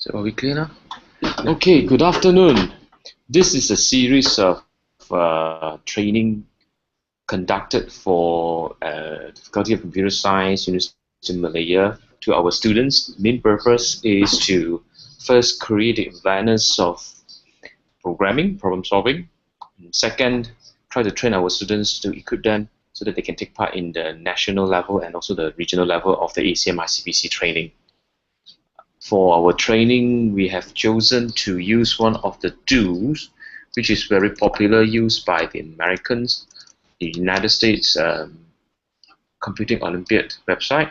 So are we clear now? Okay, good afternoon. This is a series of training conducted for the Faculty of Computer Science, University of Malaya, to our students. The main purpose is to first create the awareness of programming, problem solving. And second, try to train our students to equip them so that they can take part in the national level and also the regional level of the ACM ICPC training. For our training, we have chosen to use one of the tools which is very popular, used by the Americans, the United States Computing Olympiad website.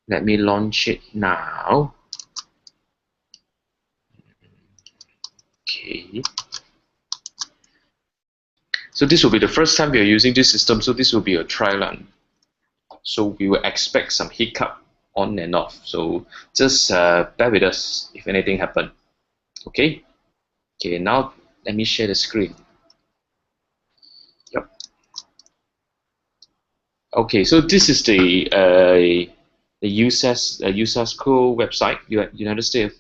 Let me launch it now. Okay. So this will be the first time we are using this system, so this will be a trial run. So we will expect some hiccup on and off. So just bear with us if anything happens. Okay. Okay. Now let me share the screen. Yep. Okay. So this is the USACO website, United States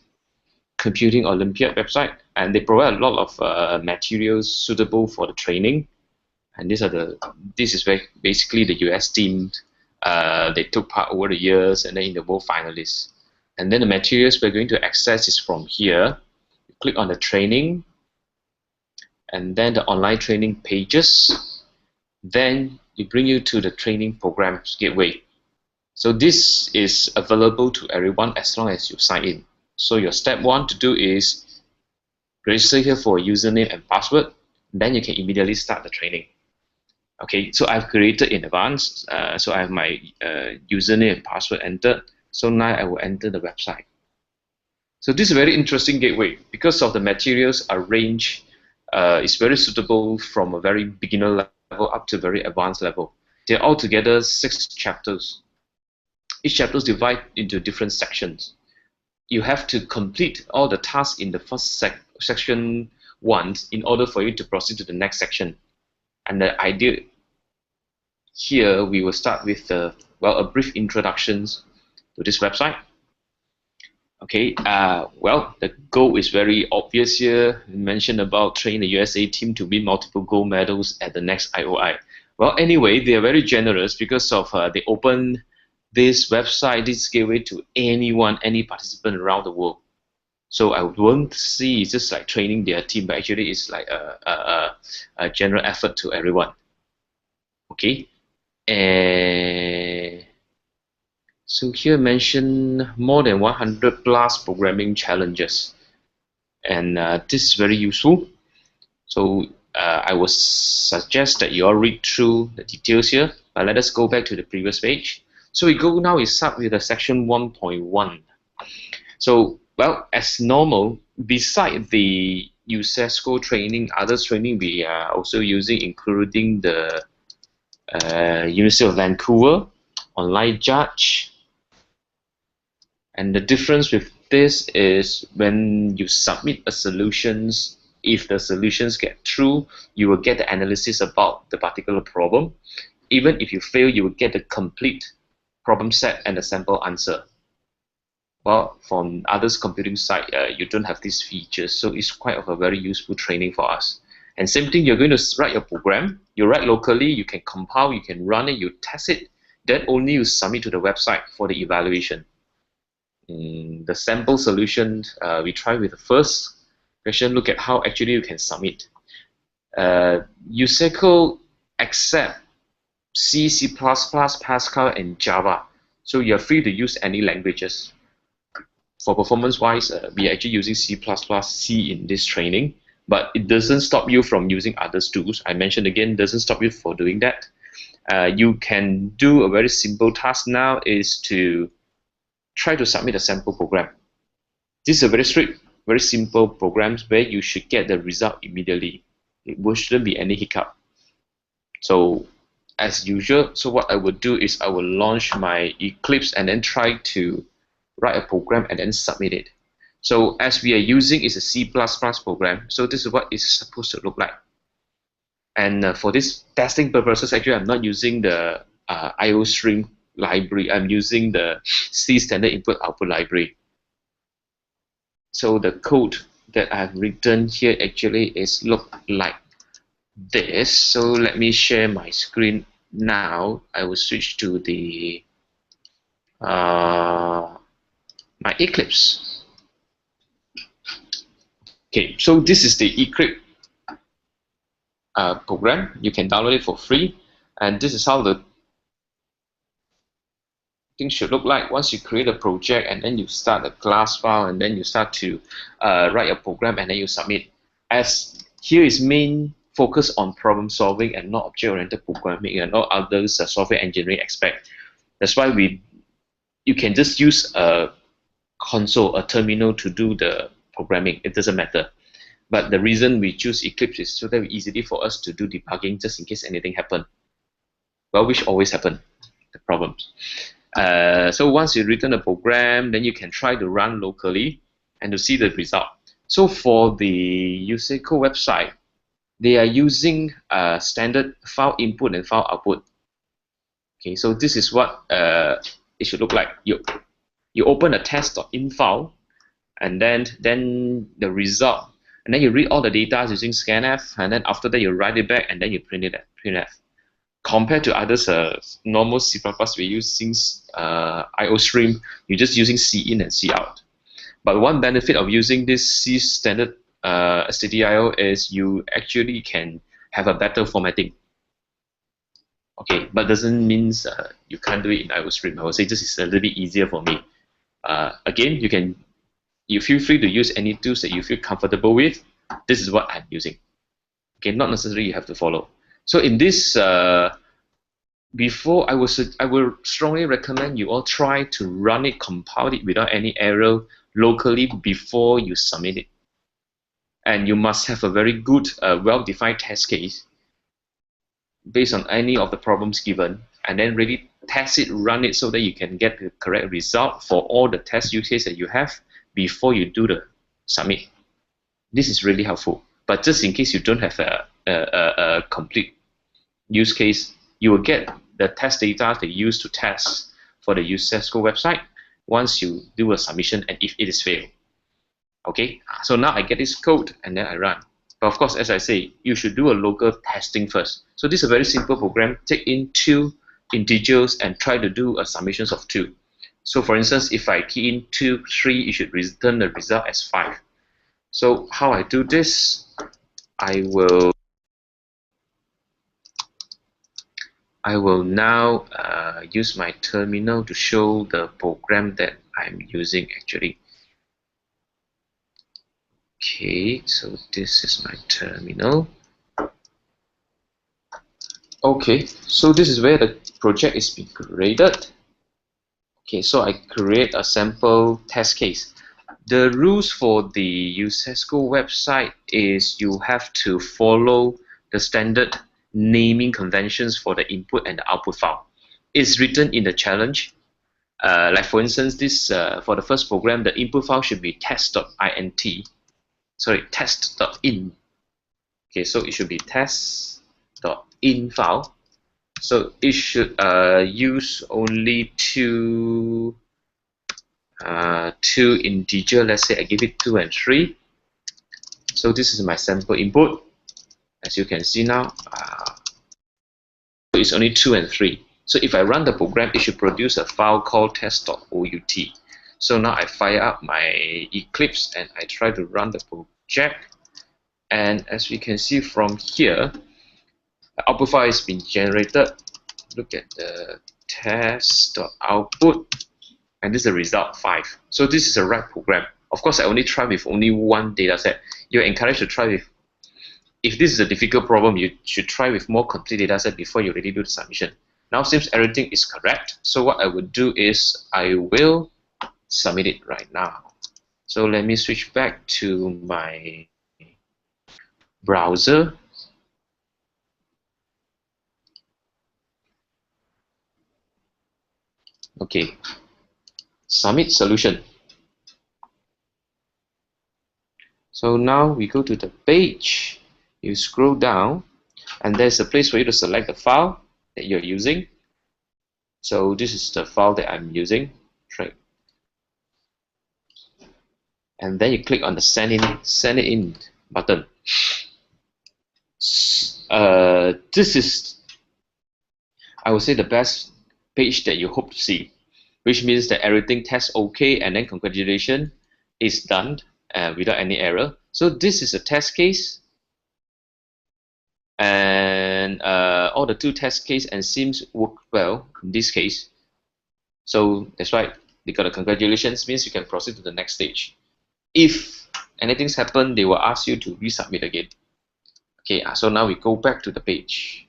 Computing Olympiad website, and they provide a lot of materials suitable for the training. And this is basically the US team. They took part over the years, and then in the world finalists. And then the materials we're going to access is from here. You click on the training, and then the online training pages. Then it brings you to the training programs gateway. So this is available to everyone as long as you sign in. So your step one to do is register here for a username and password. Then you can immediately start the training. Okay, so I've created in advance. So I have my username and password entered. So now I will enter the website. So this is a very interesting gateway because of the materials arranged. It's very suitable from a very beginner level up to very advanced level. They're altogether 6 chapters. Each chapter is divided into different sections. You have to complete all the tasks in the first section once in order for you to proceed to the next section. And the idea here, we will start with a brief introduction to this website. Okay, well, the goal is very obvious here. We mentioned about training the USA team to win multiple gold medals at the next IOI. Well, anyway, they are very generous because of they open this website, this gateway, to anyone, any participant around the world. So I won't see it's just like training their team, but actually it's like a general effort to everyone. Okay, and so here mention more than 100 plus programming challenges, and this is very useful. So I would suggest that you all read through the details here. But let us go back to the previous page. So we start with the section 1.1. So, well, as normal, beside the USACO training, others training we are also using, including the University of Vancouver, Online Judge. And the difference with this is when you submit a solutions, if the solutions get through, you will get the analysis about the particular problem. Even if you fail, you will get the complete problem set and the sample answer. Well, from others computing side, you don't have these features, so it's quite of a very useful training for us. And same thing, you're going to write your program. You write locally, you can compile, you can run it, you test it, then only you submit to the website for the evaluation. The sample solution, we try with the first question, look at how actually you can submit. USACO accept C, C++, Pascal, and Java. So you're free to use any languages. For performance-wise, we are actually using C++, C in this training, but it doesn't stop you from using other tools. I mentioned again, doesn't stop you from doing that. You can do a very simple task now is to try to submit a sample program. This is a very strict, very simple program where you should get the result immediately. It shouldn't be any hiccup. So as usual, so what I would do is I will launch my Eclipse and then try to write a program and then submit it. So as we are using is a C++ program, so this is what it's supposed to look like. And for this testing purposes, actually I'm not using the IOString library. I'm using the C standard input output library. So the code that I've written here actually is look like this. So let me share my screen now. I will switch to the my Eclipse. Okay, so this is the Eclipse program. You can download it for free, and this is how the thing should look like once you create a project and then you start a class file and then you start to write a program and then you submit. As here is main focus on problem solving and not object-oriented programming and all others software engineering aspect. That's why you can just use a console, a terminal to do the programming. It doesn't matter. But the reason we choose Eclipse is so that it's easy for us to do debugging just in case anything happen. Well, which always happen, the problems. So once you've written a program, then you can try to run locally and to see the result. So for the USACO website, they are using standard file input and file output. Okay, so this is what it should look like. You open a test.in file, and then the result, and then you read all the data using scanf, and then after that you write it back, and then you print it at printf. Compared to others, normal C++ we using IOStream, you're just using C in and C out. But one benefit of using this C standard stdio is you actually can have a better formatting. Okay, but doesn't mean you can't do it in IOStream. I would say this is a little bit easier for me. Again, you feel free to use any tools that you feel comfortable with. This is what I'm using. Okay, not necessarily you have to follow. So in this, before I will strongly recommend you all try to run it, compile it without any error locally before you submit it. And you must have a very good, well-defined test case based on any of the problems given, and then really test it, run it so that you can get the correct result for all the test use cases that you have before you do the submit. This is really helpful. But just in case you don't have a complete use case, you will get the test data they use to test for the USACO website once you do a submission and if it is failed. Okay, so now I get this code and then I run. But of course, as I say, you should do a local testing first. So this is a very simple program. Take in 2 integers and try to do a submissions of 2. So for instance, if I key in 2, 3, it should return the result as 5. So how I do this, I will now use my terminal to show the program that I'm using actually. Okay, so this is my terminal. Okay, so this is where the project is being created. Okay, so I create a sample test case. The rules for the USACO website is you have to follow the standard naming conventions for the input and the output file. It's written in the challenge. Like for instance, this for the first program, the input file should be test.int. Sorry, test.in. Okay, so it should be test.in file. So it should use only two integer. Let's say I give it 2 and 3. So this is my sample input. As you can see now, it's only 2 and 3. So if I run the program, it should produce a file called test.out. So now I fire up my Eclipse and I try to run the project. And as we can see from here, the output file has been generated. Look at the test.output, and this is the result 5. So this is the right program. Of course, I only try with only one data set. You're encouraged to try with, if this is a difficult problem, you should try with more complete data set before you really do the submission. Now, since everything is correct, so what I would do is I will submit it right now. So let me switch back to my browser. Okay, submit solution. So now we go to the page, you scroll down, and there's a place for you to select the file that you're using. So this is the file that I'm using. Right. and then you click on the send it in button. This is, I would say, the best page that you hope to see, which means that everything tests okay, and then congratulations, is done without any error. So this is a test case, and all the 2 test case and seems work well in this case. So that's right, they got a congratulations, means you can proceed to the next stage. If anything's happened, they will ask you to resubmit again. Okay, so now we go back to the page.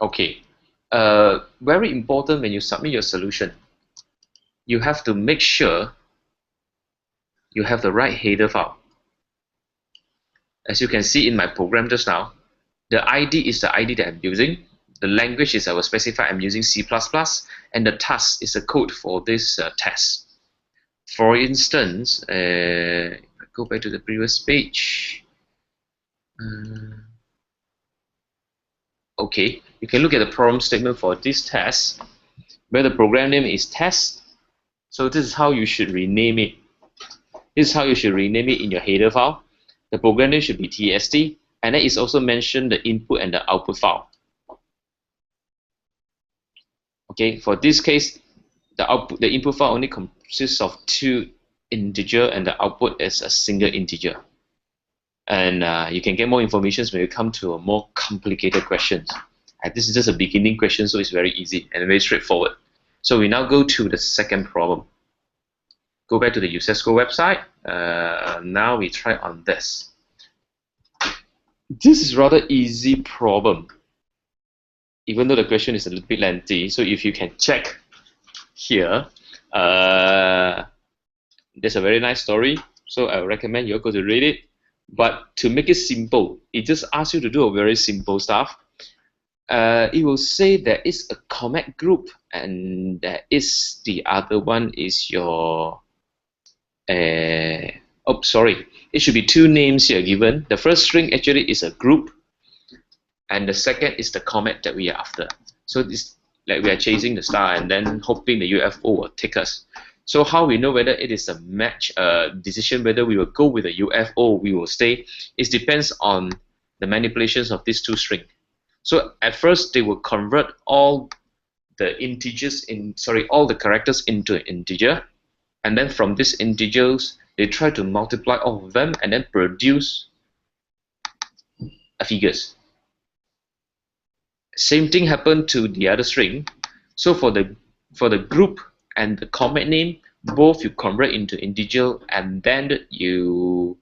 Okay, very important when you submit your solution, you have to make sure you have the right header file. As you can see in my program just now, the ID is the ID that I'm using. The language is I will specify I'm using C++, and the task is the code for this test. For instance, go back to the previous page. Okay, you can look at the problem statement for this test, where the program name is test. So this is how you should rename it. This is how you should rename it in your header file. The program name should be tst, and then it's also mentioned the input and the output file. Okay, for this case, the input file only consists of 2 integers, and the output is a single integer. And you can get more information when you come to a more complicated questions. And this is just a beginning question, so it's very easy and very straightforward. So we now go to the second problem. Go back to the USACO website. Now we try on this. This is rather easy problem, even though the question is a little bit lengthy. So if you can check here, there's a very nice story. So I recommend you go to read it. But to make it simple, it just asks you to do a very simple stuff. It will say there is a comment group, and there is the other one is your oh, sorry, it should be 2 names here given. The first string actually is a group, and the second is the comment that we are after. So this, like, we are chasing the star and then hoping the UFO will take us. So how we know whether it is a match decision, whether we will go with a UFO or we will stay, it depends on the manipulations of these 2 strings. So at first they will convert all the integers all the characters into an integer, and then from these integers they try to multiply all of them and then produce figures. Same thing happened to the other string. So for the group and the comment name, both you convert into integer, and then you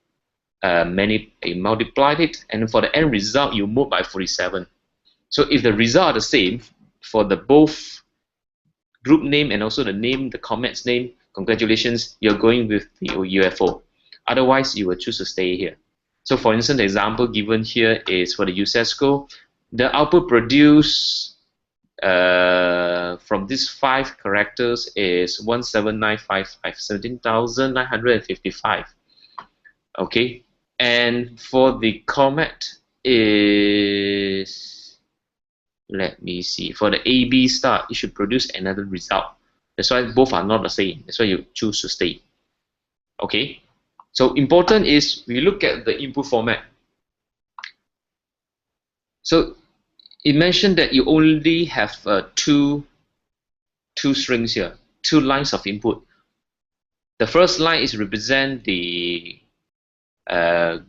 multiplied it, and for the end result you move by 47. So if the result are the same for the both group name and also the comment's name, congratulations, you're going with the UFO. Otherwise, you will choose to stay here. So for instance, the example given here is for the USACO. The output produced from these 5 characters is 17955, 17,955. Okay, and for the comment is, let me see, for the AB star, it should produce another result. That's why both are not the same. That's why you choose to stay. Okay, so important is we look at the input format. So it mentioned that you only have two strings here, 2 lines of input. The first line is represent the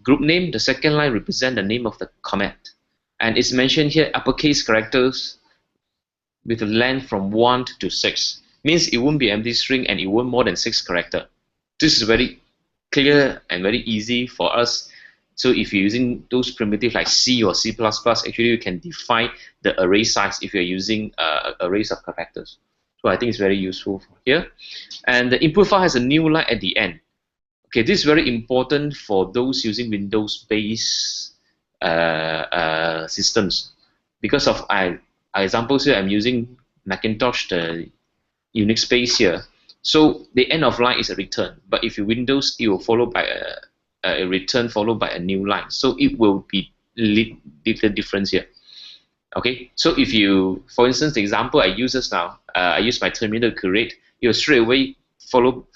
group name. The second line represent the name of the comment. And it's mentioned here uppercase characters with a length from 1 to 6. Means it won't be empty string and it won't more than 6 characters. This is very clear and very easy for us. So if you're using those primitives like C or C++, actually you can define the array size if you're using arrays of characters. So I think it's very useful here. And the input file has a new line at the end. Okay, this is very important for those using Windows-based systems. Because of examples here, I'm using Macintosh, the Unix base here. So the end of line is a return, but if you Windows, it will follow by a return followed by a new line. So it will be little difference here. Okay, so if you, for instance, the example I use just now, I use my terminal to create, it will straight away follow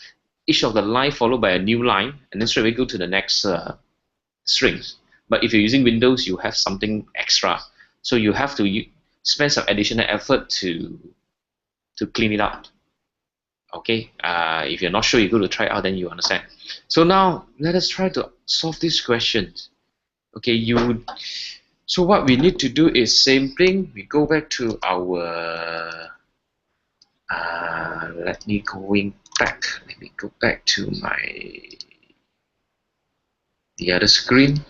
each of the line followed by a new line, and then straight away go to the next strings. But if you're using Windows, you have something extra, so you have to spend some additional effort to clean it out. Okay, if you're not sure, you go to try out, then you understand. So now let us try to solve these questions. Okay, so what we need to do is same thing. We go back to our let me go back to the other screen.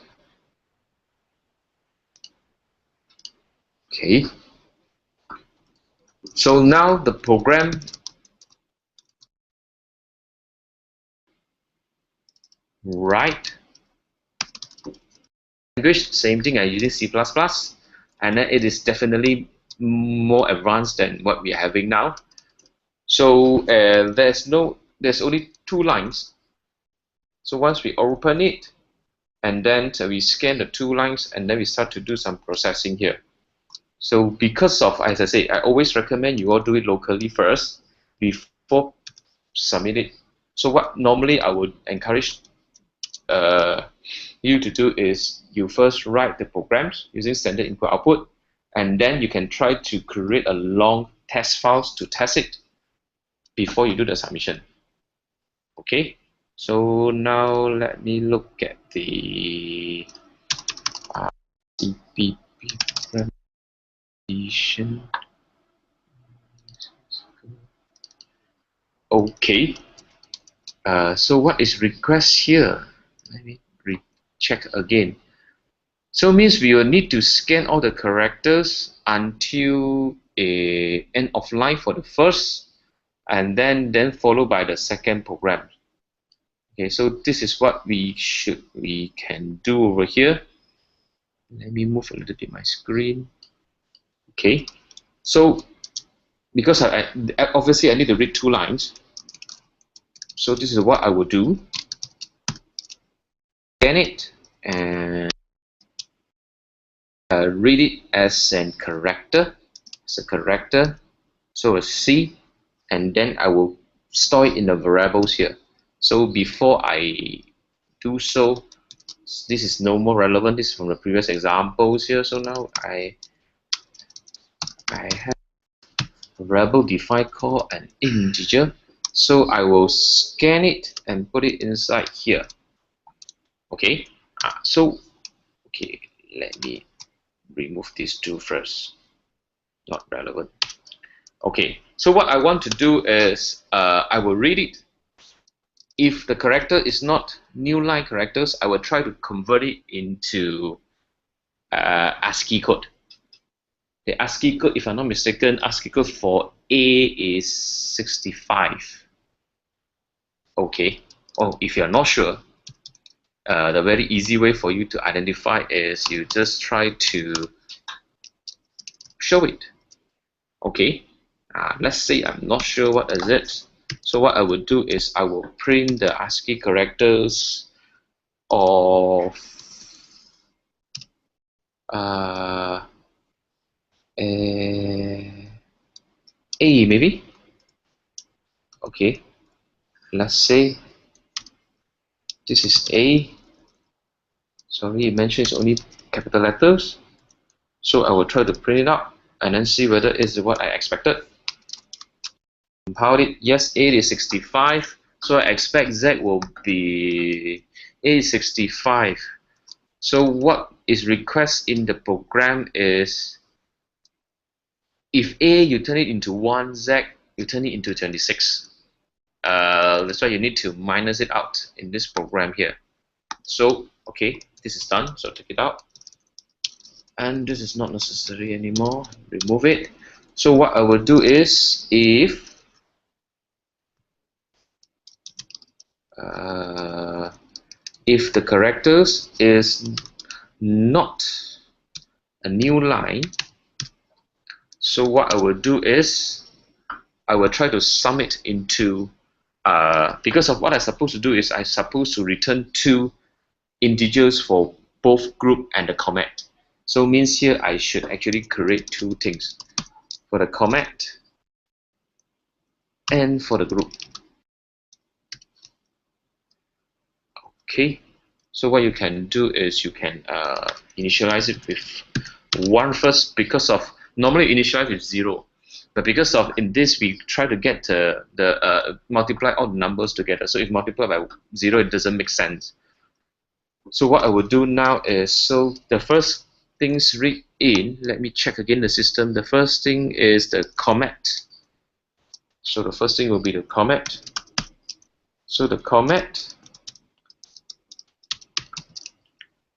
Okay, so now the program, right, language, same thing, I using C++, and then it is definitely more advanced than what we are having now. So there's only 2 lines. So once we open it, and then we scan the 2 lines, and then we start to do some processing here. So because of, as I say, I always recommend you all do it locally first before submit it. So what normally I would encourage you to do is you first write the programs using standard input output, and then you can try to create a long test files to test it before you do the submission. Okay, so now let me look at the CPP program edition. Okay, so what is request here? Let me recheck again. So means we will need to scan all the characters until a end of line for the first, and then followed by the second program. Okay, so this is what we can do over here. Let me move a little bit my screen. Okay, so because I obviously I need to read 2 lines, so this is what I will do. Scan it and read it as a character, so a C, and then I will store it in the variables here. So before I do so, this is no more relevant. This is from the previous examples here. So now I have a variable defined called an integer. So I will scan it and put it inside here. Okay. Okay, let me remove these 2 first. Not relevant. Okay, so what I want to do is I will read it. If the character is not new line characters, I will try to convert it into ASCII code. The ASCII code, if I'm not mistaken, ASCII code for A is 65. Okay. Oh, if you're not sure, the very easy way for you to identify is you just try to show it. Okay. Let's say I'm not sure what is it. So what I would do is I will print the ASCII characters of A maybe. Okay, let's say this is A. Sorry, it mentions only capital letters. So I will try to print it out and then see whether it's what I expected. Compile it. Yes, A is 65. So I expect Z will be A is 65. So what is request in the program is if A you turn it into 1, Z you turn it into 26. That's why you need to minus it out in this program here. So okay, this is done, so take it out, and this is not necessary anymore, remove it. So what I will do is if the characters is not a new line, so what I will do is I will try to sum it into because of what I'm supposed to do is I'm supposed to return 2 integers for both group and the comment. So means here I should actually create 2 things for the comment and for the group. Okay, so what you can do is you can initialize it with 1 first, because of normally initialize with 0, but because of in this we try to get the multiply all the numbers together. So if multiply by 0, it doesn't make sense. So what I will do now is, so the first things read in, let me check again the system. The first thing is the comment. So the first thing will be the comment. So the comment,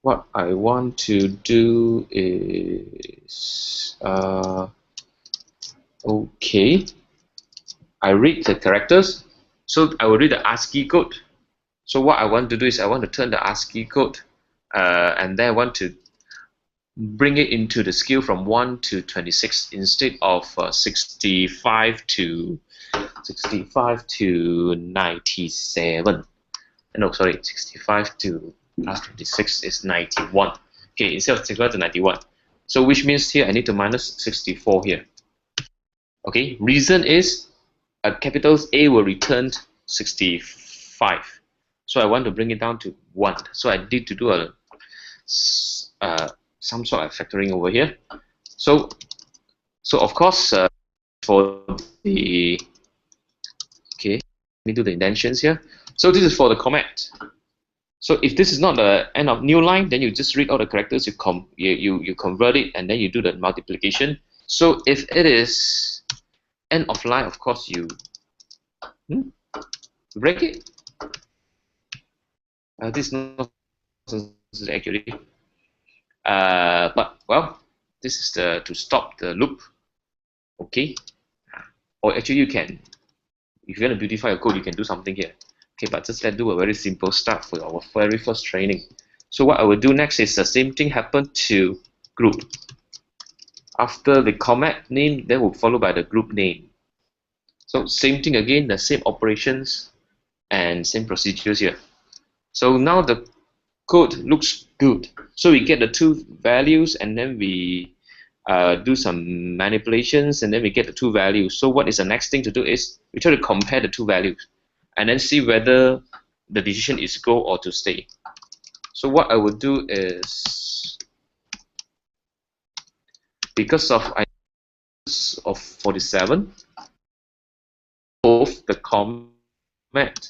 what I want to do is, okay, I read the characters. So I will read the ASCII code. So what I want to do is I want to turn the ASCII code, and then I want to bring it into the scale from 1 to 26 instead of 65 to 97. No, sorry, 65 to plus 26 is 91. Okay, instead of 65 to 91. So which means here I need to minus 64 here. Okay, reason is capitals A will return 65. So I want to bring it down to 1. So I need to do a some sort of factoring over here. So of course for the, okay, let me do the indentions here. So this is for the comment. So if this is not the end of new line, then you just read all the characters, you convert it, and then you do the multiplication. So if it is end of line, of course you break it. This is not accurate. But well, this is to stop the loop. Okay, or actually you can, if you want to beautify your code, you can do something here. Okay, but just let's do a very simple start for our very first training. So what I will do next is the same thing happened to group. After the comment name, then will followed by the group name. So same thing again, the same operations and same procedures here. So now the code looks good. So we get the two values, and then we do some manipulations, and then we get the two values. So what is the next thing to do is we try to compare the two values and then see whether the decision is go or to stay. So what I would do is, because of 47, both the comment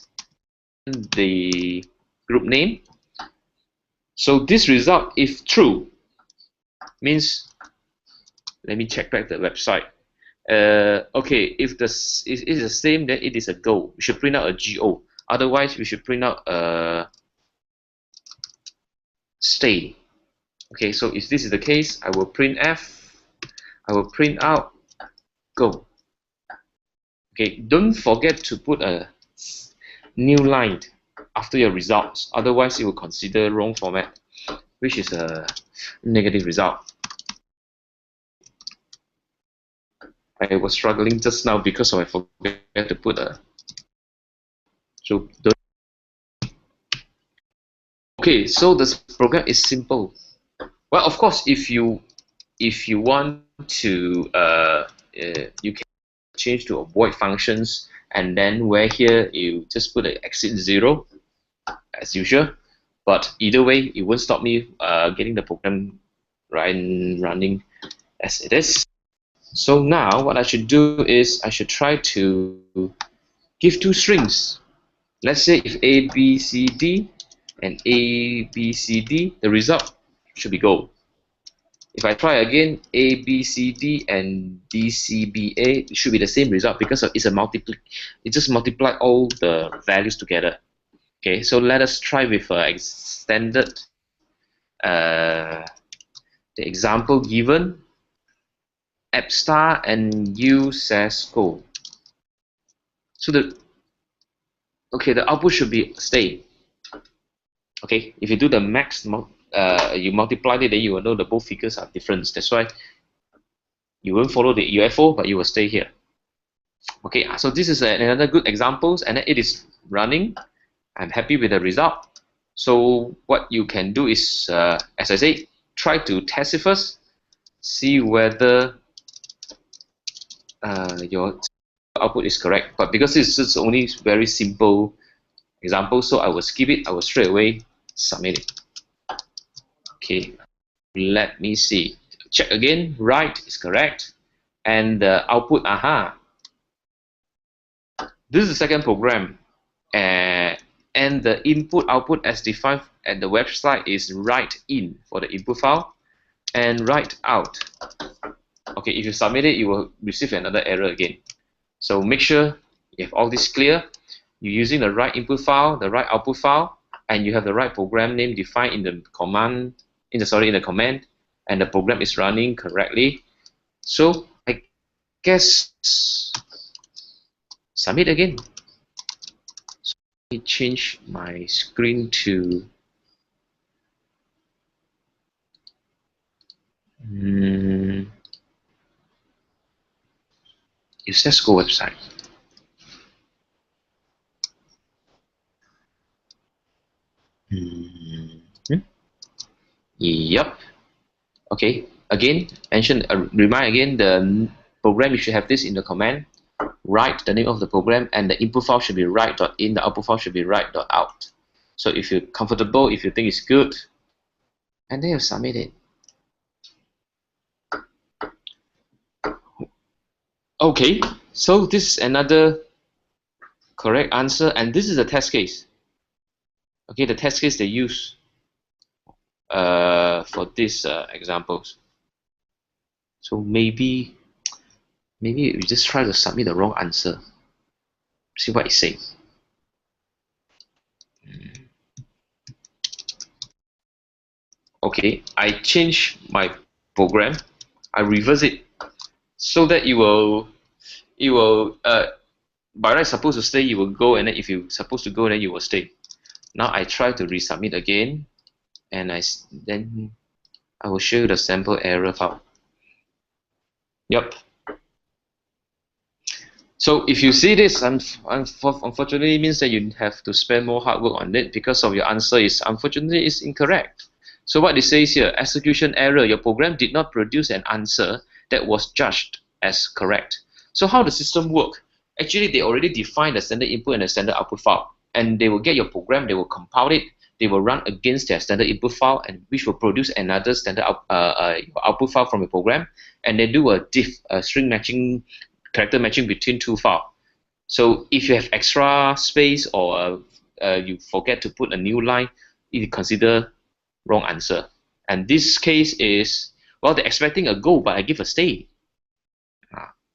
and the group name. So this result, if true, means, let me check back the website. Okay, if this is the same, then it is a go. We should print out a GO. Otherwise, we should print out a stay. Okay, so if this is the case, I will print F. I will print out go. Okay, don't forget to put a new line after your results. Otherwise, it will consider wrong format, which is a negative result. I was struggling just now because I forgot to put a. So okay, so this program is simple. Well, of course, if you want to, you can change to avoid functions, and then where here you just put an exit 0 as usual. But either way, it won't stop me getting the program running as it is. So now what I should do is I should try to give two strings. Let's say if A, B, C, D and A, B, C, D, the result should be go. If I try again, A, B, C, D and D, C, B, A, it should be the same result because it's a multiply. It just multiply all the values together. Okay, so let us try with extended the example given. App star and USACO. So the output should be stay. Okay, if you do the max, you multiply it, then you will know that both figures are different. That's why you won't follow the UFO, but you will stay here. Okay, so this is another good example, and it is running. I'm happy with the result. So what you can do is, as I say, try to test it first, see whether your output is correct. But because it's only very simple example, so I will skip it. I will straight away submit it. Okay, let me see. Check again. Right is correct, and the output. This is the second program, and the input output as defined at the website is write in for the input file and write out. Okay, if you submit it, you will receive another error again. So make sure you have all this clear. You're using the right input file, the right output file, and you have the right program name defined in the command, in the command, and the program is running correctly. So I guess submit again. So let me change my screen to USACO website. Yep. Okay. Again, remind again the program. You should have this in the command. Write the name of the program, and the input file should be write.in. The output file should be write.out. So if you're comfortable, if you think it's good, and then you submit it. Okay. So this is another correct answer, and this is a test case. Okay, the test case they use for these examples. So maybe you just try to submit the wrong answer. See what it says. Okay, I change my program. I reverse it so that you will by right supposed to stay, you will go, and then if you're supposed to go, then you will stay. Now I try to resubmit again, and then I will show you the sample error file. Yep. So if you see this, unfortunately, it means that you have to spend more hard work on it because of your answer is unfortunately is incorrect. So what it says here, execution error, your program did not produce an answer that was judged as correct. So how the system work? Actually, they already defined the standard input and the standard output file, and they will get your program, they will compile it, they will run against their standard input file, and which will produce another standard output file from your program, and they do a string matching, character matching between two files. So if you have extra space or you forget to put a new line, you consider wrong answer. And this case is, well, they're expecting a go, but I give a stay.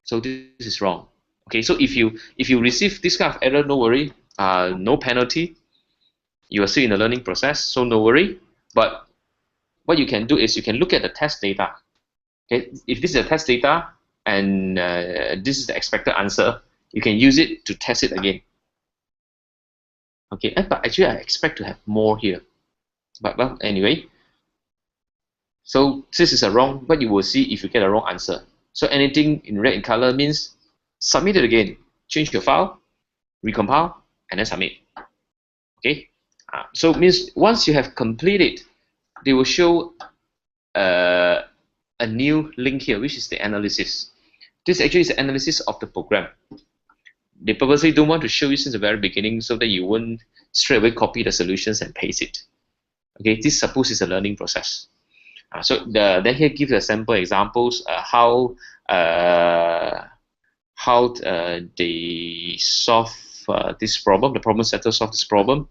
So this is wrong. Okay, so if you receive this kind of error, no worry, no penalty. You are still in the learning process, so no worry. But what you can do is you can look at the test data. Okay, if this is the test data and this is the expected answer, you can use it to test it again. Okay, but actually I expect to have more here. But well, anyway. So this is a wrong, but you will see if you get a wrong answer. So anything in red in color means submit it again. Change your file, recompile, and then submit. Okay. So it means once you have completed, they will show a new link here, which is the analysis. This actually is the analysis of the program. They purposely don't want to show you since the very beginning so that you won't straight away copy the solutions and paste it. Okay, this suppose is a learning process. So then here give you sample examples how they solve this problem. The problem setter solve this problem,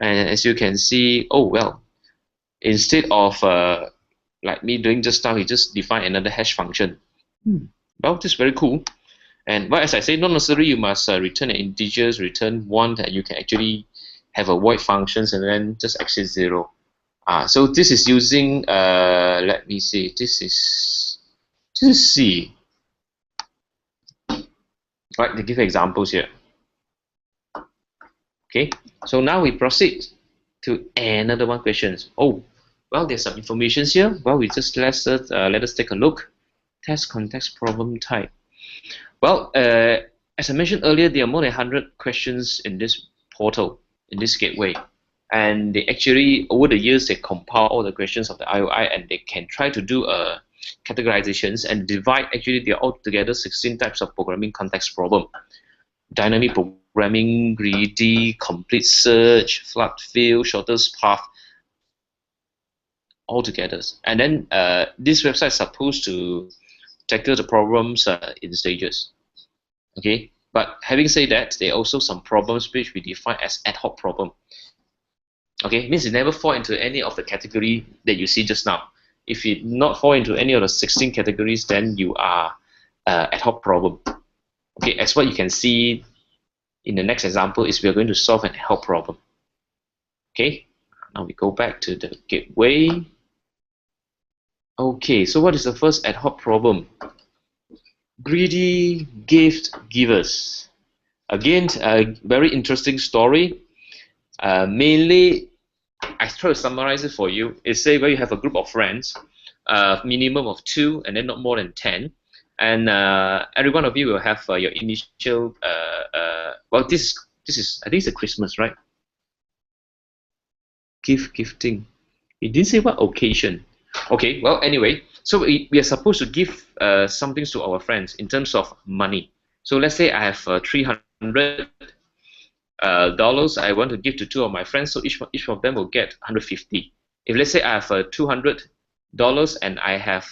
and as you can see, oh well, instead of like me doing just now, he just define another hash function. Well, this is very cool. And well, as I say, not necessarily you must return an integers, return 1, that you can actually have a void functions and then just exit 0. So this is using, let me see, this is C. Right, they give examples here. Okay, so now we proceed to another one questions. Oh, well, there's some information here. Well, we just let us take a look. Test context problem type. Well, as I mentioned earlier, there are more than 100 questions in this portal, in this gateway. And they actually, over the years, they compile all the questions of the IOI and they can try to do categorizations and divide, actually, they're altogether 16 types of programming context problem. Dynamic programming, greedy, complete search, flood fill, shortest path, all together. And then this website is supposed to tackle the problems in stages. Okay, but having said that, there are also some problems which we define as ad hoc problem. Okay, means it never fall into any of the category that you see just now. If it not fall into any of the 16 categories, then you are ad hoc problem. Okay, as what you can see in the next example is we are going to solve an ad hoc problem. Okay, now we go back to the gateway. Okay, so what is the first ad hoc problem? Greedy gift givers. Again, a very interesting story. Mainly, I try to summarize it for you. It's say where you have a group of friends, minimum of 2, and then not more than 10. And every one of you will have your initial. Well, this is, I think it's a Christmas, right? Gifting. It didn't say what occasion. Okay, well, anyway, so we are supposed to give something to our friends in terms of money. So let's say I have $300 I want to give to 2 of my friends, so each of them will get 150. If let's say I have $200 and I have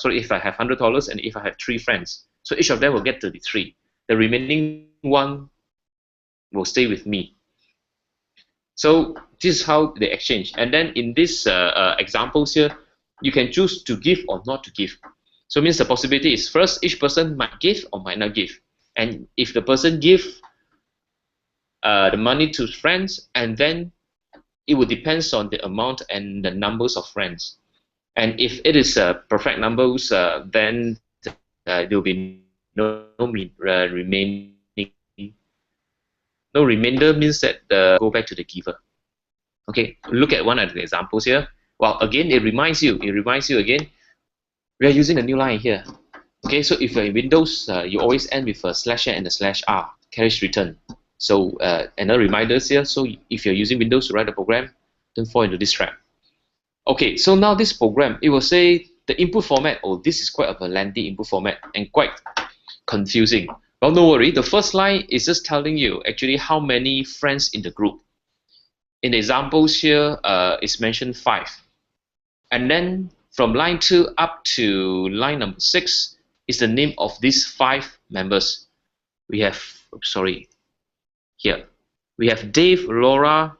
if I have $100 and if I have 3 friends, so each of them will get 33. The remaining one will stay with me. So this is how they exchange. And then in this examples here, you can choose to give or not to give. So it means the possibility is first, each person might give or might not give. And if the person give the money to friends, and then it will depends on the amount and the numbers of friends. And if it is perfect numbers, then there will be no remaining. No remainder means that go back to the giver. Okay, look at one of the examples here. Well, again, it reminds you again, we are using a new line here. Okay, so if you're in Windows, you always end with a /n and a /r, carriage return. So another reminders here, so if you're using Windows to write a program, don't fall into this trap. Okay, so now this program, it will say the input format, this is quite a lengthy input format and quite confusing. Well, no worry, the first line is just telling you actually how many friends in the group. In the examples here, it's mentioned 5. And then from line 2 up to line number 6 is the name of these 5 members. We have, here. We have Dave, Laura,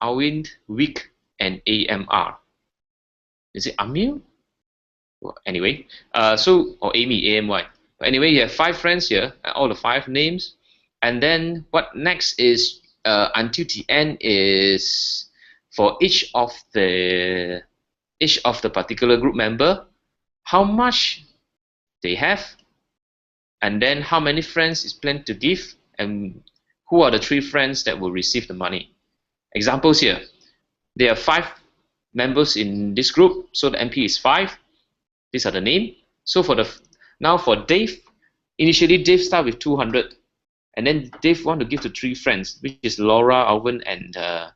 Arvind, Vic, and AMR. Is it Amir? Well, anyway, or Amy, AMY. But anyway, you have 5 friends here, all the 5 names. And then what next is until the end is for each of the particular group member, how much they have, and then how many friends is planned to give, and who are the 3 friends that will receive the money. Examples here. There are 5 members in this group, so the MP is 5. These are the name. So now for Dave, initially Dave start with 200, and then Dave want to give to 3 friends, which is Laura, Alvin, and I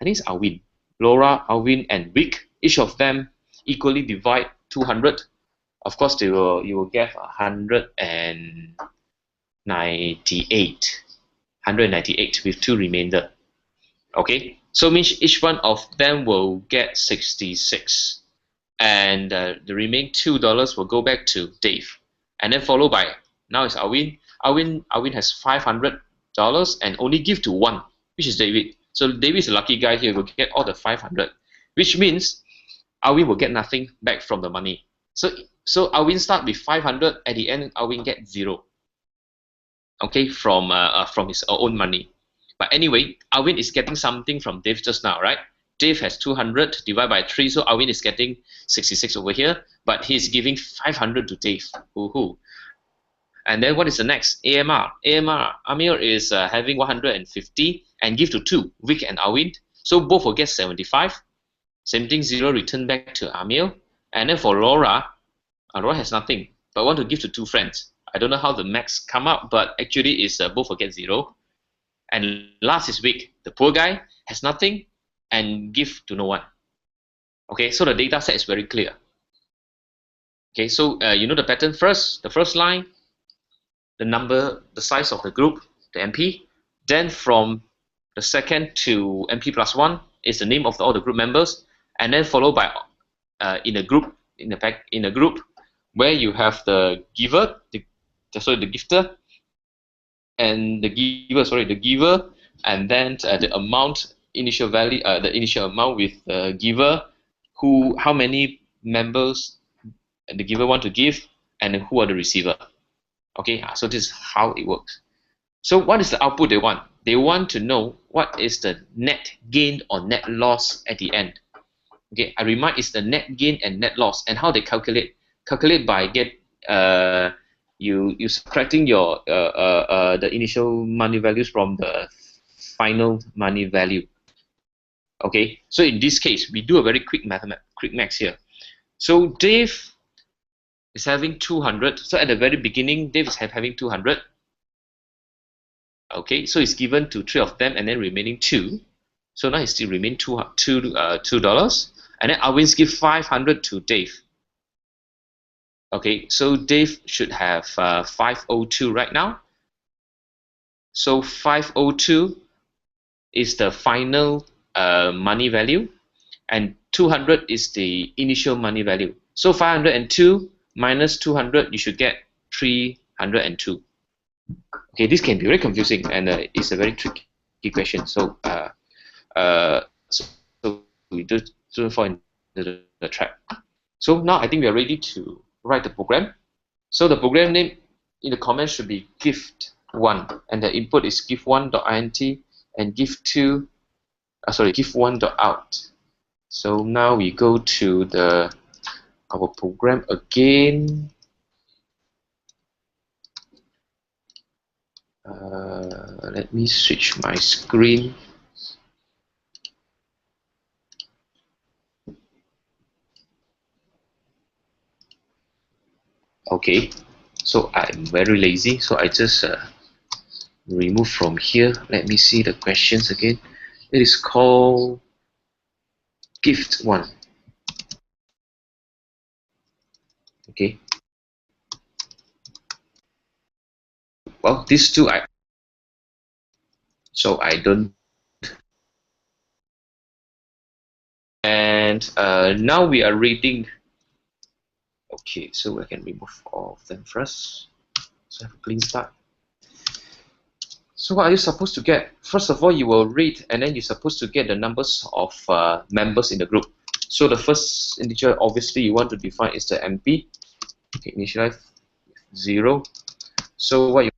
think it's Alvin. Laura, Alvin, and Vic. Each of them equally divide 200. Of course, you will get 198 with 2 remainder. Okay, so means each one of them will get 66, and the remaining $2 will go back to Dave, and then followed by, now it's Alvin. Alvin has $500 and only give to 1, which is David. So David is a lucky guy here, will get all the 500, which means Alvin will get nothing back from the money. So Alvin start with 500. At the end, Alvin get 0. Okay, from his own money. But anyway, Alvin is getting something from Dave just now, right? Dave has 200 divided by 3, so Alvin is getting 66 over here. But he's giving 500 to Dave. Woohoo! And then what is the next? AMR. Amir is having 150 and give to 2, Vic and Alvin. So both will get 75. Same thing, 0 return back to Amir. And then for Laura, Laura has nothing, but want to give to 2 friends. I don't know how the max come up, but actually is both will get 0. And last is Vic. The poor guy has nothing and give to no one. Okay, so the data set is very clear. Okay, so you know the pattern first. The first line, the number, the size of the group, the MP. Then from the second to MP plus 1 is the name of all the group members, and then followed by in a group where you have the giver, the gifter, and the giver, and then the amount, initial value, the initial amount with the giver, how many members the giver want to give, and who are the receiver. Okay, so this is how it works. So what is the output they want? They want to know what is the net gain or net loss at the end. Okay, I remind it's the net gain and net loss, and how they calculate by you subtracting your the initial money values from the final money value. Okay, so in this case we do a very quick maths here. So Dave is having 200. So at the very beginning, Dave is having 200. Okay, so it's given to 3 of them, and then remaining 2. So now it still remain $2. And then Arvin's give 500 to Dave. Okay, so Dave should have 502 right now. So 502 is the final money value, and 200 is the initial money value. So 502 minus 200, you should get 302. Okay, this can be very confusing, and it's a very tricky question. So so we don't fall into the trap. So now I think we are ready to write the program. So the program name in the comments should be gift1, and the input is gift1.int and gift1.out. So now we go to our program again. Let me switch my screen. Okay, so I'm very lazy, so I just remove from here. Let me see the questions again. It is called gift1. Okay. Well, these two I don't. And now we are reading. Okay, so I can remove all of them first. So I have a clean start. So what are you supposed to get? First of all, you will read, and then you're supposed to get the numbers of members in the group. So the first integer, obviously, you want to define is the MP. Okay, initialize 0. So what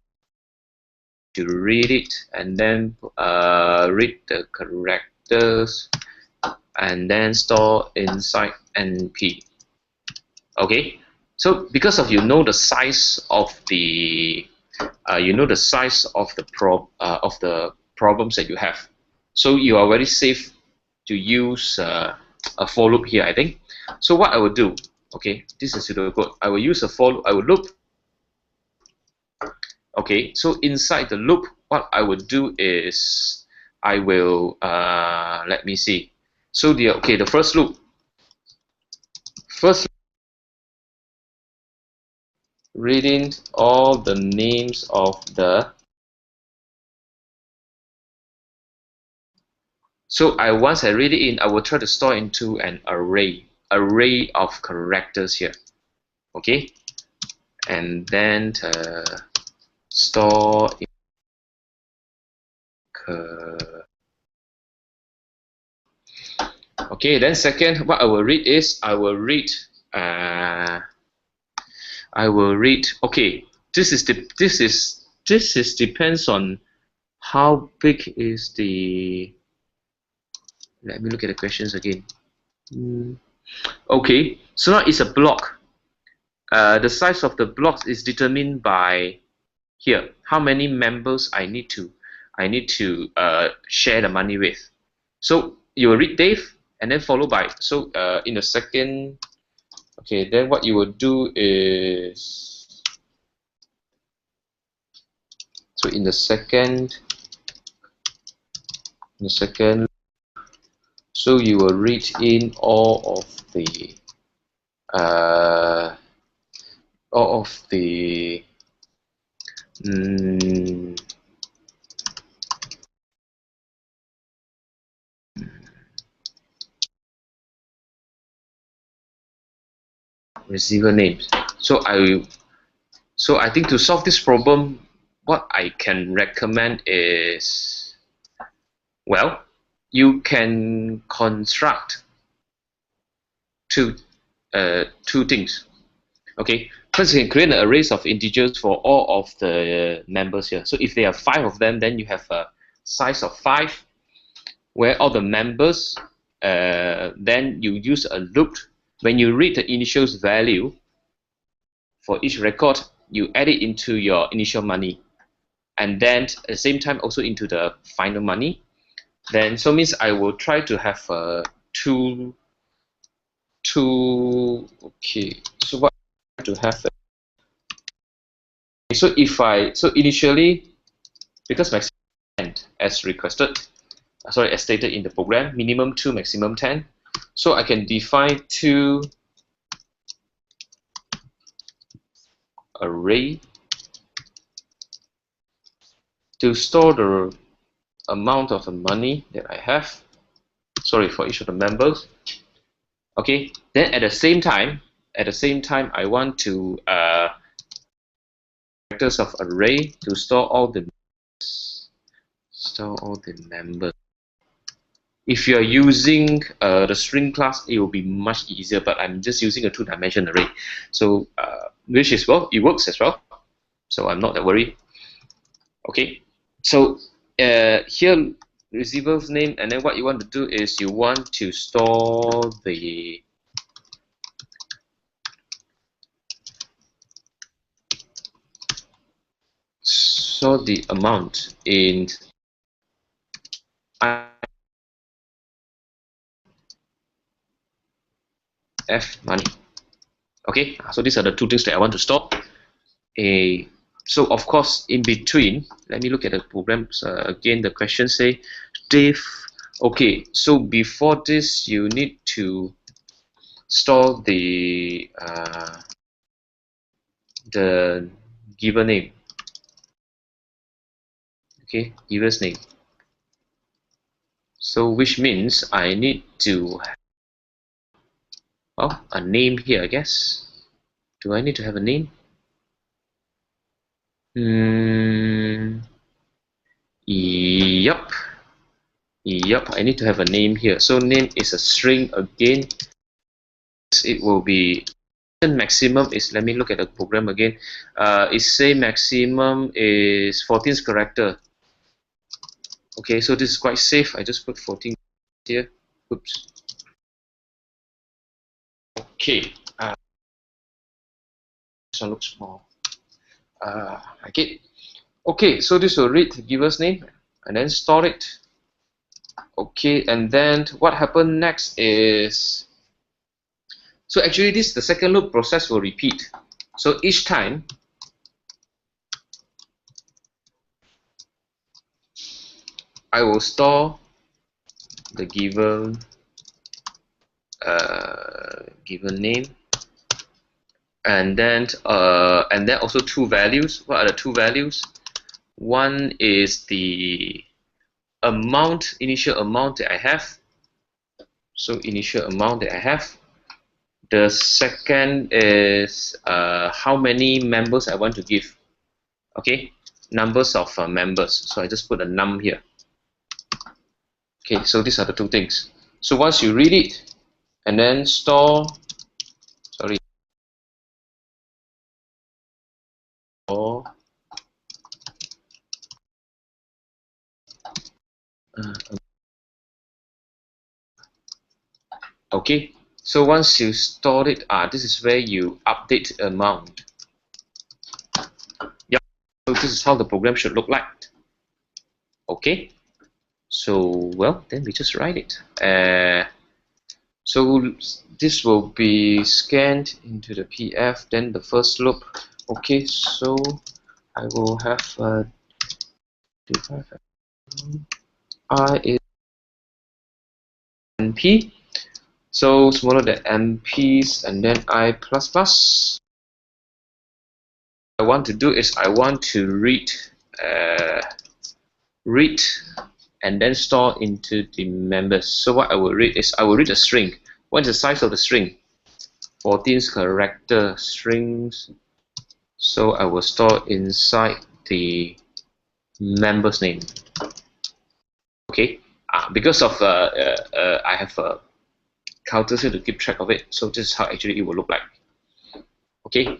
you read it, and then read the characters, and then store inside NP. Okay, so because of the size of the problems that you have, so you are very safe to use a for loop here, I think. So what I will do, okay, this is pseudocode. I will use a for loop. Okay, so inside the loop, what I would do is I will let me see. So the first loop. Reading all the names of the. So once I read it in, I will try to store into an array of characters here. Okay, and then store in okay, then second, what I will read is I will read. Okay, this is depends on how big is the. Let me look at the questions again. Okay, so now it's a block. The size of the blocks is determined by here how many members I need to share the money with. So you will read Dave, and then followed by in the second. Okay, then what you will do is in the second. So you will read in all of the receiver names. So I think to solve this problem, what I can recommend is, well, you can construct two things. Okay, first you can create an array of integers for all of the members here. So if there are 5 of them, then you have a size of 5, where all the members, then you use a loop. When you read the initial value for each record, you add it into your initial money, and then at the same time also into the final money. Then so means I will try to have two. Okay, so what I have to have. So initially, because maximum 10 as requested, as stated in the program, minimum 2, maximum 10. So I can define 2 array to store the amount of the money that I have. Sorry, for each of the members. Okay. Then at the same time, I want to vectors of array to store all the members. If you are using the string class, it will be much easier. But I'm just using a 2-dimensional array, so which is, well, it works as well. So I'm not that worried. Okay. So here, receiver's name, and then what you want to do is you want to store the amount in F money. Okay, so these are the 2 things that I want to store. So of course, in between, let me look at the programs again. The question say diff. Okay, so before this, you need to store the giver name. Okay, giver's name. So which means I need to have, well, a name here, I guess. Do I need to have a name? Yep, I need to have a name here. So name is a string again. It will be maximum is, let me look at the program again. It say maximum is 14th character. Okay, so this is quite safe. I just put 14 here. Oops. Okay. This one looks small. Okay. Okay, so this will read the giver's name and then store it. Okay, and then what happened next is, so actually this, the second loop process will repeat. So each time I will store the given name, and then also 2 values. What are the 2 values? One is the amount, initial amount that I have. So initial amount that I have. The second is how many members I want to give. Okay, numbers of members. So I just put a num here. Okay, so these are the 2 things. So once you read it and then store, sorry, okay, so once you store it, this is where you update amount. Yeah, so this is how the program should look like. Okay, so well, then we just write it. So this will be scanned into the PF, then the first loop. Okay, so I will have I is NP, so smaller than NPs, and then I plus plus. What I want to do is I want to read and then store into the members. So what I will read is, I will read a string. What is the size of the string? 14 character strings. So I will store inside the member's name. Okay, because of I have a counters here to keep track of it. So this is how actually it will look like. Okay,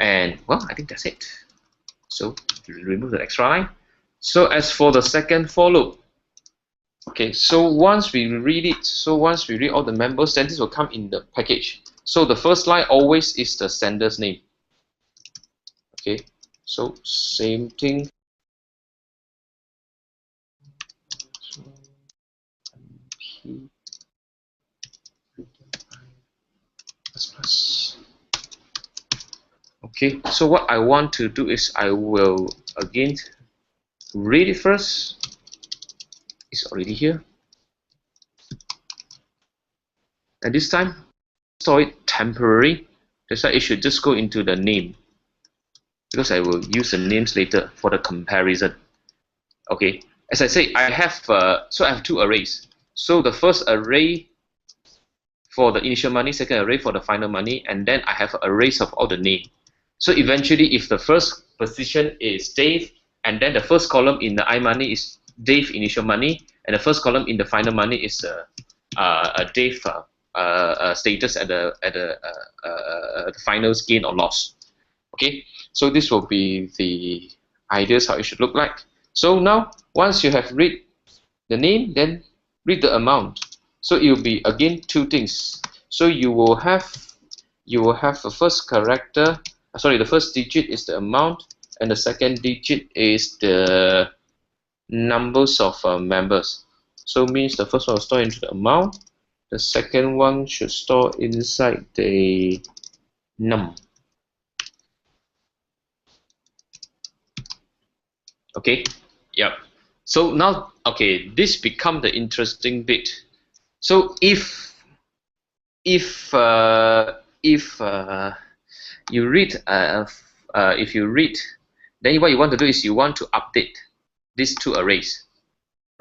and well, I think that's it. So remove the extra line. So as for the second for loop, okay, so once we read it, once we read all the members, then this will come in the package. So the first line always is the sender's name. Okay, so same thing. Okay, so what I want to do is I will again read it first. It's already here. And this time, store it temporary. That's why it should just go into the name, because I will use the names later for the comparison. Okay, as I say, I have so I have two arrays. So the first array for the initial money, second array for the final money, and then I have arrays of all the name. So eventually, if the first position is Dave, and then the first column in the I money is Dave initial money, and the first column in the final money is Dave status at the finals gain or loss. Okay, so this will be the ideas how it should look like. So now, once you have read the name, then read the amount. So it will be again two things. So you will have the first character. Sorry, the first digit is the amount, and the second digit is the numbers of members. So means the first one will store into the amount. The second one should store inside the num. Okay. Yep. So now, okay, this become the interesting bit. So if you read then what you want to do is you want to update these two arrays,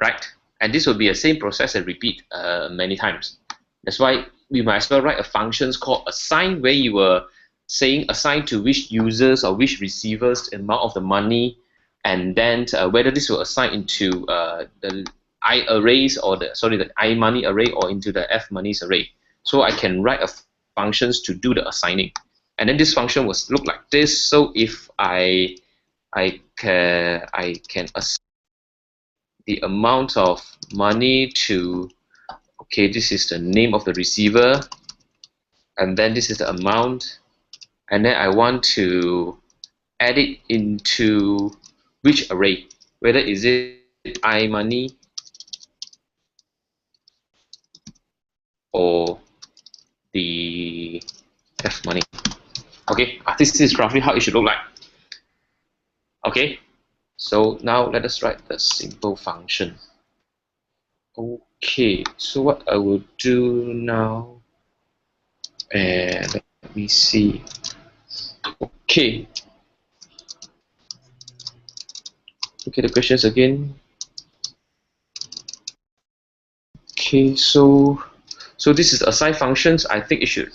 right? And this will be the same process and repeat many times. That's why we might as well write a functions called assign, where you were saying assign to which users or which receivers the amount of the money, and then whether this will assign into the I arrays or the I money array or into the F monies array. So I can write a functions to do the assigning, and then this function will look like this. So if I can assign the amount of money to, okay, this is the name of the receiver, and then this is the amount, and then I want to add it into which array, whether is it I money or the F money. Okay, this is roughly how it should look like. Okay, so now let us write the simple function. Okay, so what I will do now, and let me see. Okay, the questions again. Okay, so this is assign functions. I think it should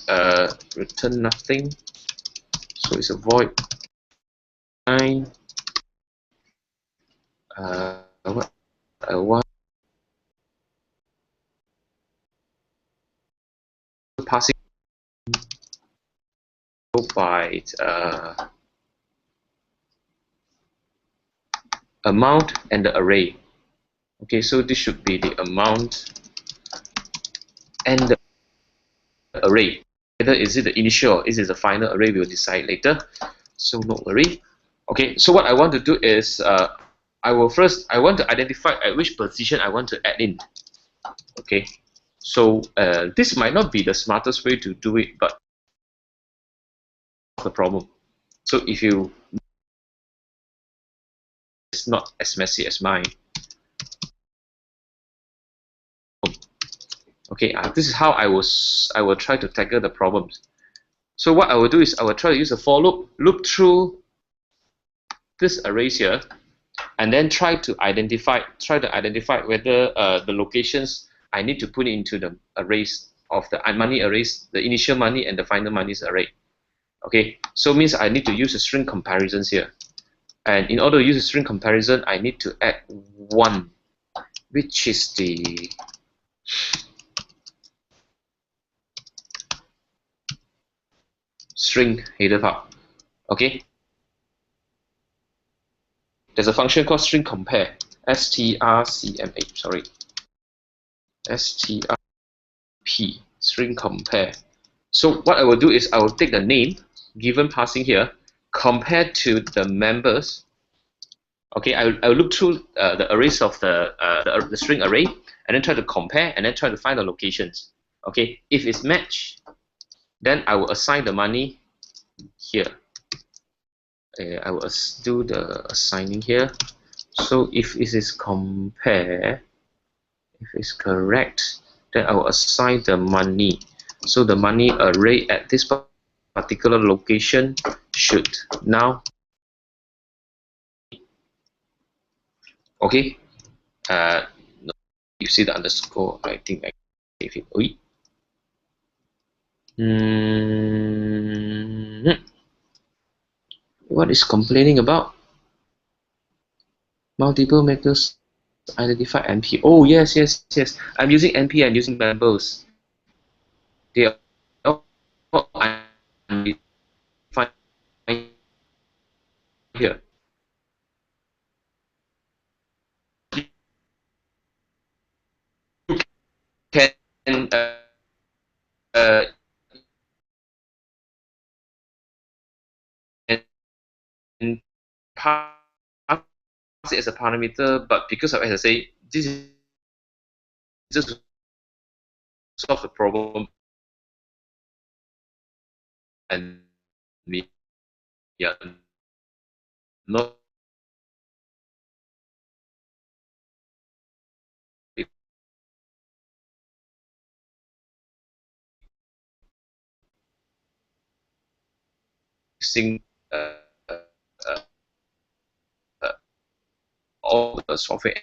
return nothing. So it's a void assign. What I want passing by amount and the array. Okay, so this should be the amount and the array. Whether is it the initial or is it the final array, we'll decide later. So no worry. Okay, so what I want to do is I want to identify at which position I want to add in. Okay, so this might not be the smartest way to do it, but the problem. So if you, it's not as messy as mine. Okay, this is how I will try to tackle the problems. So what I will do is I will try to use a for loop through this arrays here, and then try to identify whether the locations I need to put into the arrays of the money arrays, the initial money and the final money's array. Okay, so means I need to use a string comparisons here. And in order to use a string comparison, I need to add 1, which is the string header file. Okay, there's a function called string compare, strcmh, sorry, strp, string compare. So what I will do is I will take the name given passing here, compared to the members. Okay, I will look through the arrays of the string array, and then try to compare, and then try to find the locations. Okay, if it's matched, then I will assign the money here. I will do the assigning here. So if it is compare, if it's correct, then I will assign the money. So the money array at this particular location should now, okay, no, you see the underscore, I think I save it. What is complaining about? Multiple makers identify NP. Oh, yes, yes, yes. I'm using NP and using members. They are all identified here. You can uh, and pass it as a parameter, but because of SSA, this is just solve the problem, and we are not using uh, uh, uh, all the software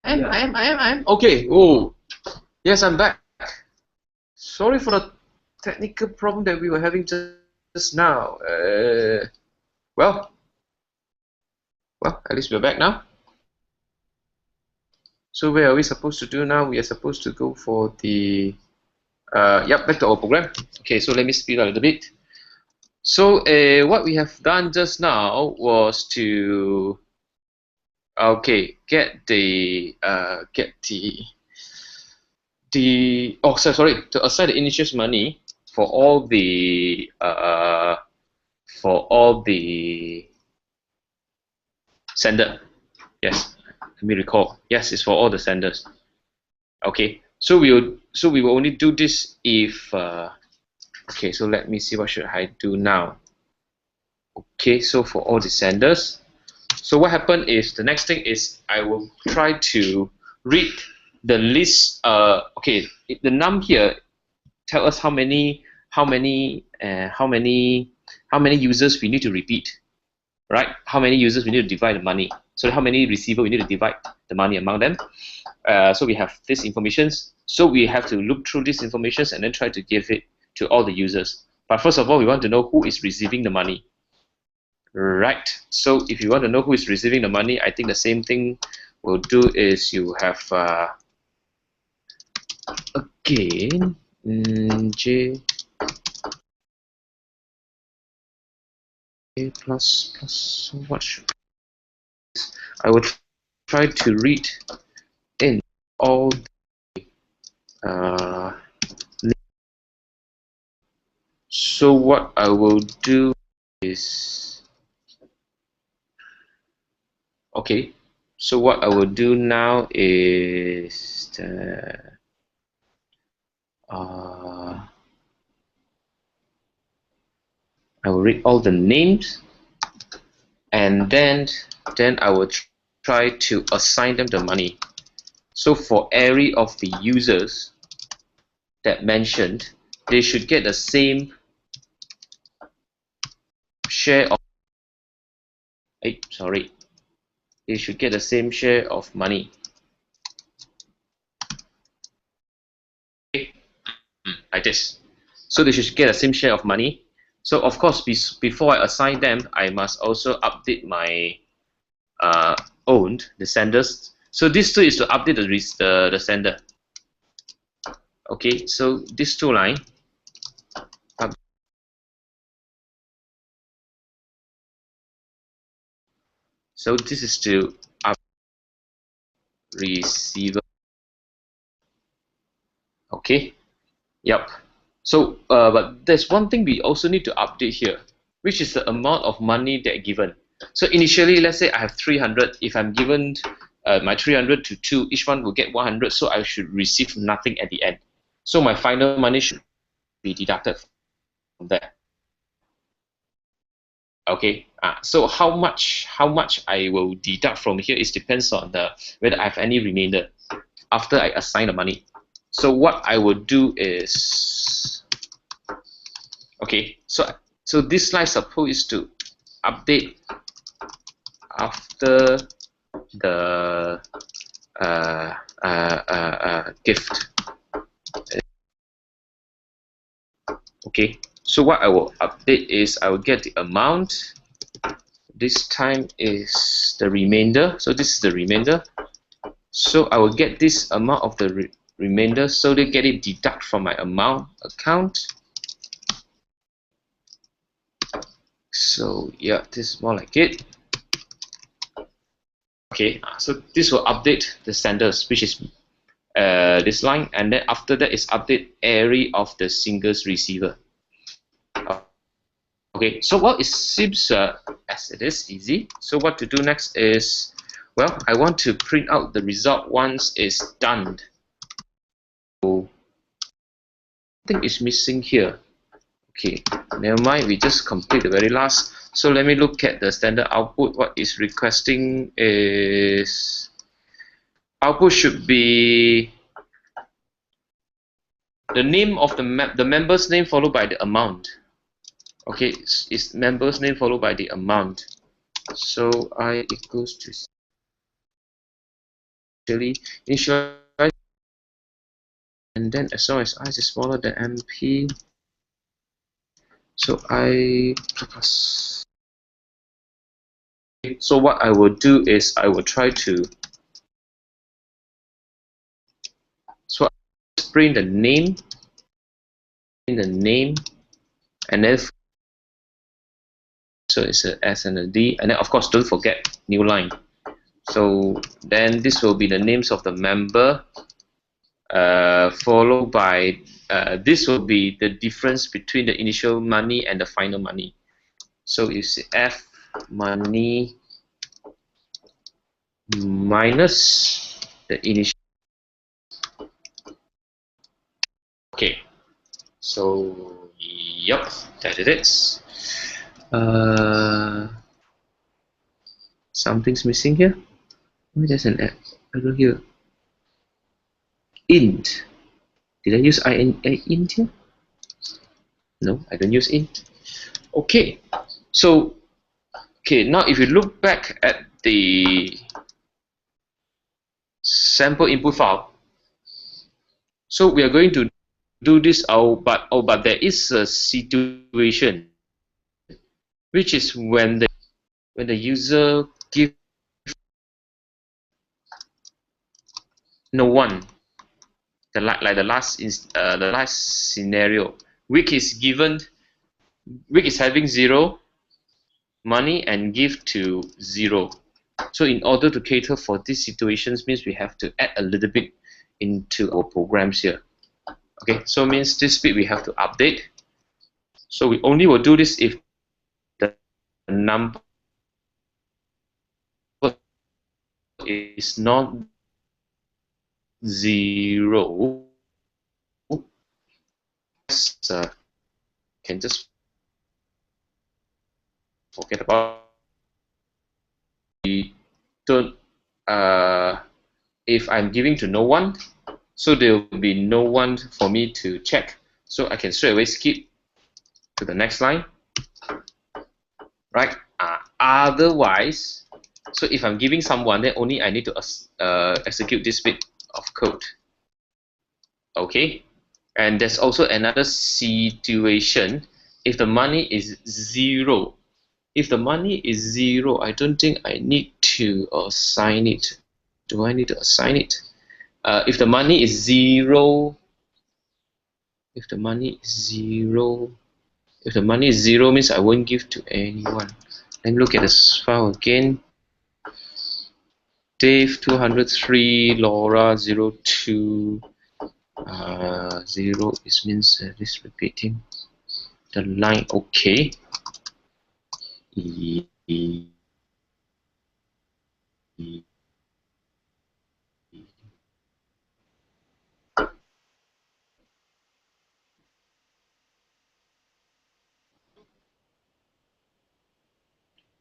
I am. Okay. Oh, yes, I'm back. Sorry for the technical problem that we were having just now. Well, at least we're back now. So where are we supposed to do now? We are supposed to go for the, back to our program. Okay, so let me speed up a little bit. So what we have done just now was to, get the to assign the initial money for all the sender. Yes, let me recall. Yes, it's for all the senders. Okay, so we will only do this if okay. So let me see, what should I do now? Okay, so for all the senders, so what happened is, the next thing is I will try to read the list. Okay, the num here tell us how many users we need to repeat, right? How many users we need to divide the money. So how many receiver we need to divide the money among them. So we have this information. So we have to look through this information and then try to give it to all the users. But first of all, we want to know who is receiving the money. Right. So if you want to know who is receiving the money, I think the same thing we'll do is you have again J plus so much. I would try to read in all so what I will do is, okay, so what I will do now is I will read all the names, and then I will try to assign them the money. So for every of the users that mentioned, they should get the same share of they should get the same share of money. Okay. Like this. So they should get the same share of money. So of course, before I assign them, I must also update my the senders. So this two is to update the sender. Okay, so this two line. So this is to up receiver. Okay. Yep. So but there's one thing we also need to update here, which is the amount of money that given. So initially, let's say I have 300. If I'm given my 300 to 2, each one will get 100. So I should receive nothing at the end. So my final money should be deducted from there. Okay. So how much I will deduct from here is depends on whether I have any remainder after I assign the money. So what I would do is, okay, so this slide supposed to update after the gift. Okay, so what I will update is I will get the amount. This time is the remainder. So this is the remainder. So I will get this amount of the remainder. So they get it deduct from my amount account. So yeah, this is more like it. Okay, so this will update the senders, which is this line, and then after that is update every of the singles receiver. Okay, so well, it seems as it is easy. So what to do next is, well, I want to print out the result once it's done. So I think it's missing here. Okay, never mind, we just complete the very last. So let me look at the standard output. What is requesting is, output should be the name of the member's name followed by the amount. Okay, it's member's name followed by the amount. So I equals to actually initialize, and then as long as I is smaller than MP, so I plus. So what I will do is I will try to print the name, and then so it's a S and a D, and then of course don't forget new line. So then this will be the names of the member, followed by this will be the difference between the initial money and the final money. So you see F money minus the initial. Okay, so yep, that is it. Something's missing here. Why there's an error here? Int. Did I use int here? No, I don't use int. Okay, so now if you look back at the sample input file, so we are going to do this but there is a situation, which is when the user gives no one, like the last scenario, Wick is having 0 money and give to 0. So in order to cater for these situations, means we have to add a little bit into our programs here. Okay, so means this bit we have to update. So we only will do this if the number is not 0. Can just forget about it. Don't if I'm giving to no one, so there will be no one for me to check. So I can straight away skip to the next line, right? Otherwise, so if I'm giving someone, then only I need to execute this bit of code. Okay, and there's also another situation. If the money is 0, I don't think I need to assign it. Do I need to assign it? If the money is 0, means I won't give to anyone. Let me look at this file again. Dave 203, Laura 02. 0 is means this repeating the line. Okay.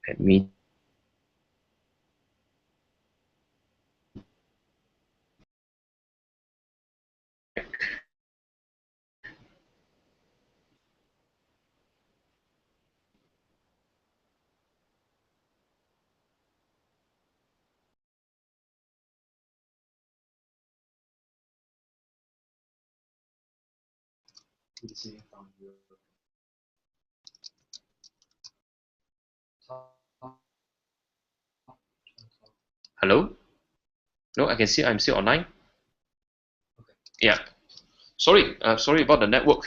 Let me Hello? No, I can see I'm still online. Yeah. Sorry about the network.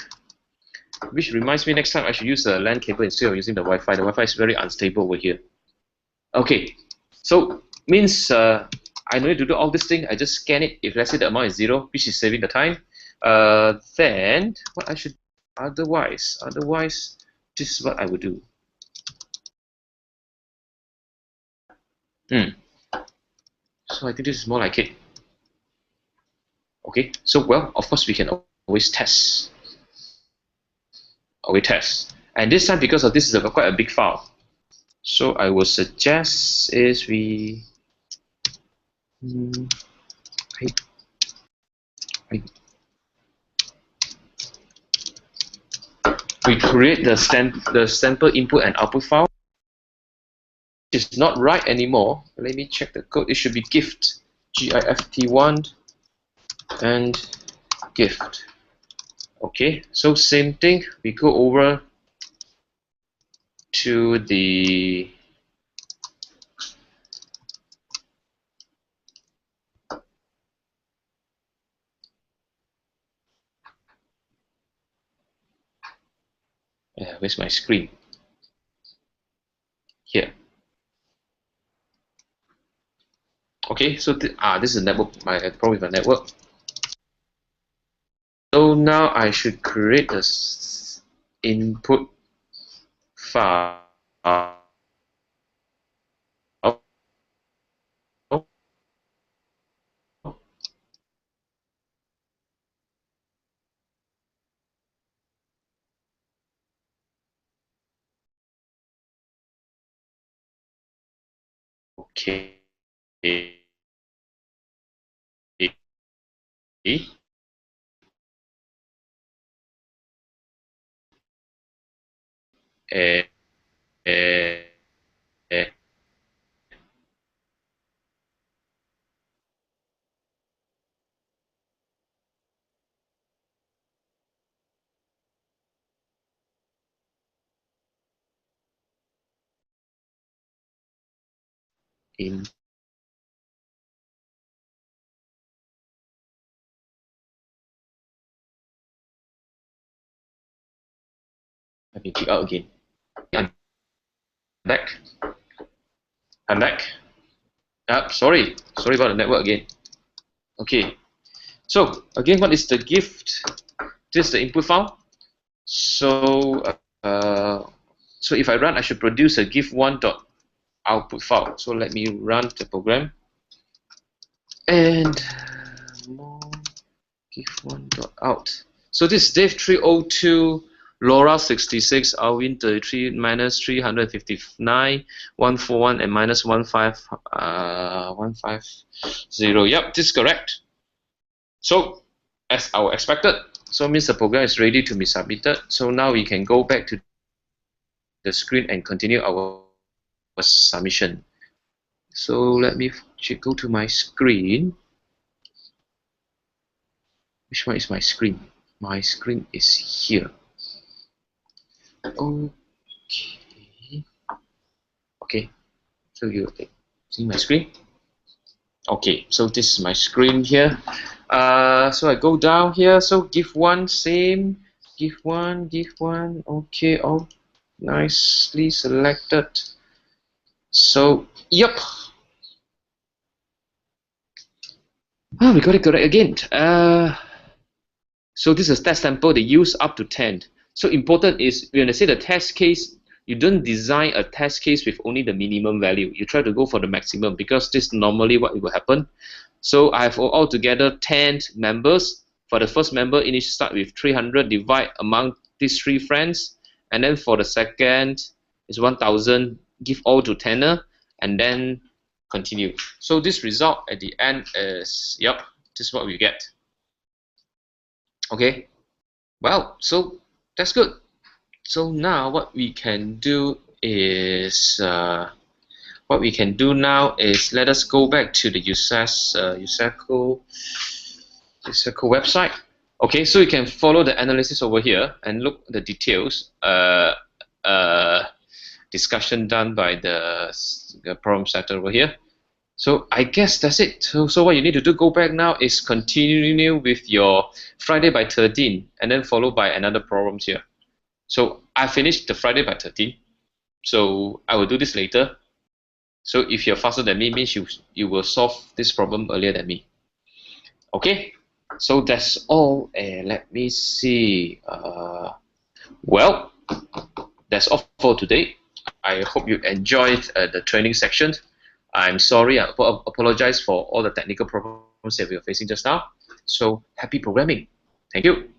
Which reminds me, next time I should use the LAN cable instead of using the Wi-Fi. The Wi-Fi is very unstable over here. Okay, so means I don't need to do all this thing. I just scan it. If let's say the amount is 0, which is saving the time, then what I should otherwise this is what I would do. So I think this is more like it. Okay, so well, of course we can always test. And this time, because of this is quite a big file, so I would suggest is we create the sample input and output file. It's not right anymore. Let me check the code. It should be gift gift1 and gift. Okay, so same thing, we go over to the where's my screen? Here. Okay, so this is a network, my problem with my network. So now I should create a input file okay. Uh, uh, uh, in let me kick out again. I'm back. I'm back. Sorry about the network again. Okay, so again, what is the gift? This is the input file. So so if I run, I should produce a gift1.output file. So let me run the program and gift1.out. So this is Dave 302, Laura 66, Alvin 33, minus 359, 141, and minus 150. Yep, this is correct. So as our expected, so means the program is ready to be submitted. So now we can go back to the screen and continue our submission. So let me go to my screen. Which one is my screen? My screen is here. Okay, so you see my screen? Okay, so this is my screen here. So I go down here, so gift1, same, gift1, okay, all nicely selected. So, yep. Oh, we got it correct again. So this is a test sample, they use up to 10. So important is when I say the test case, you don't design a test case with only the minimum value. You try to go for the maximum because this is normally what will happen. So I have altogether 10 members. For the first member, initially start with 300, divide among these 3 friends. And then for the second is 1000, give all to 10er, and then continue. So this result at the end is, yep, this is what we get. Okay, well, so that's good. So now what we can do is let us go back to the USACO website. Okay, so you can follow the analysis over here and look at the details. Discussion done by the problem setter over here. So I guess that's it. So what you need to do, go back now, is continue with your Friday by 13 and then followed by another problems here. So I finished the Friday by 13. So I will do this later. So if you're faster than me, means you will solve this problem earlier than me. Okay, so that's all. Let me see. Well, that's all for today. I hope you enjoyed the training section. I'm sorry, I apologize for all the technical problems that we are facing just now. So happy programming. Thank you.